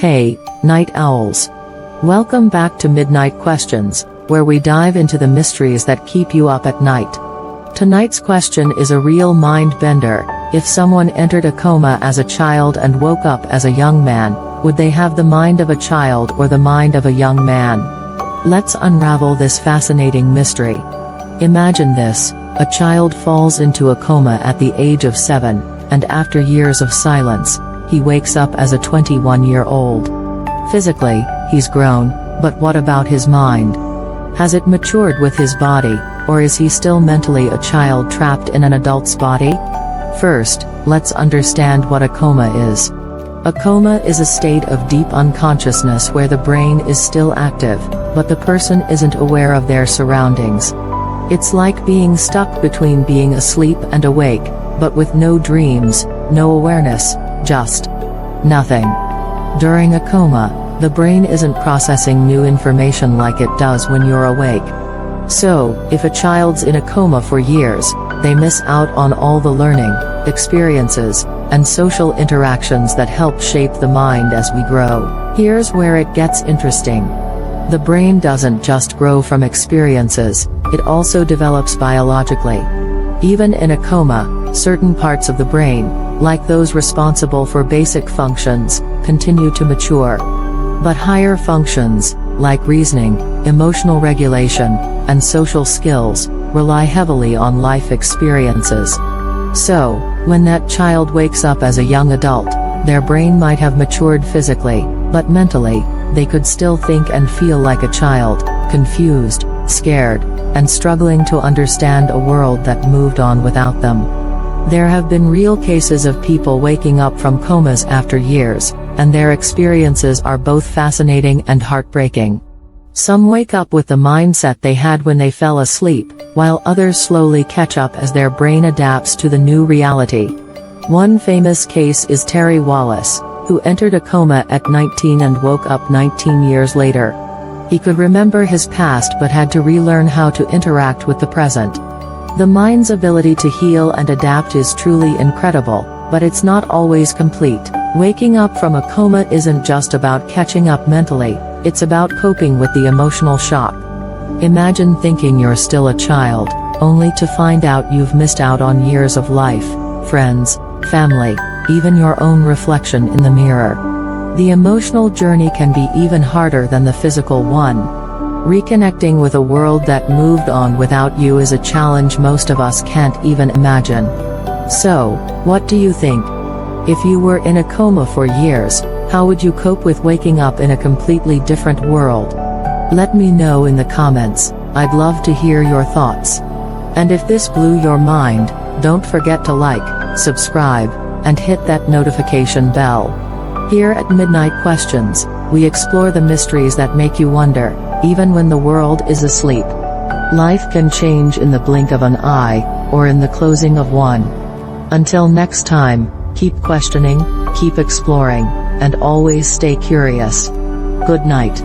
Hey, night owls. Welcome back to Midnight Questions, where we dive into the mysteries that keep you up at night. Tonight's question is a real mind bender. If someone entered a coma as a child and woke up as a young man, would they have the mind of a child or the mind of a young man? Let's unravel this fascinating mystery. Imagine this: a child falls into a coma at the age of 7, and after years of silence, he wakes up as a 21-year-old. Physically, he's grown, but what about his mind? Has it matured with his body, or is he still mentally a child trapped in an adult's body? First, let's understand what a coma is. A coma is a state of deep unconsciousness where the brain is still active, but the person isn't aware of their surroundings. It's like being stuck between being asleep and awake, but with no dreams, no awareness, just nothing. During a coma, the brain isn't processing new information like it does when you're awake. So, if a child's in a coma for years, they miss out on all the learning, experiences, and social interactions that help shape the mind as we grow. Here's where it gets interesting. The brain doesn't just grow from experiences, it also develops biologically. Even in a coma, certain parts of the brain, like those responsible for basic functions, continue to mature. But higher functions, like reasoning, emotional regulation, and social skills, rely heavily on life experiences. So, when that child wakes up as a young adult, their brain might have matured physically, but mentally, they could still think and feel like a child, confused, scared, and struggling to understand a world that moved on without them. There have been real cases of people waking up from comas after years, and their experiences are both fascinating and heartbreaking. Some wake up with the mindset they had when they fell asleep, while others slowly catch up as their brain adapts to the new reality. One famous case is Terry Wallace, who entered a coma at 19 and woke up 19 years later. He could remember his past but had to relearn how to interact with the present. The mind's ability to heal and adapt is truly incredible, but it's not always complete. Waking up from a coma isn't just about catching up mentally, it's about coping with the emotional shock. Imagine thinking you're still a child, only to find out you've missed out on years of life, friends, family, even your own reflection in the mirror. The emotional journey can be even harder than the physical one. Reconnecting with a world that moved on without you is a challenge most of us can't even imagine. So, what do you think? If you were in a coma for years, how would you cope with waking up in a completely different world? Let me know in the comments. I'd love to hear your thoughts. And if this blew your mind, don't forget to like, subscribe, and hit that notification bell. Here at Midnight Questions, we explore the mysteries that make you wonder, even when the world is asleep. Life can change in the blink of an eye, or in the closing of one. Until next time, keep questioning, keep exploring, and always stay curious. Good night.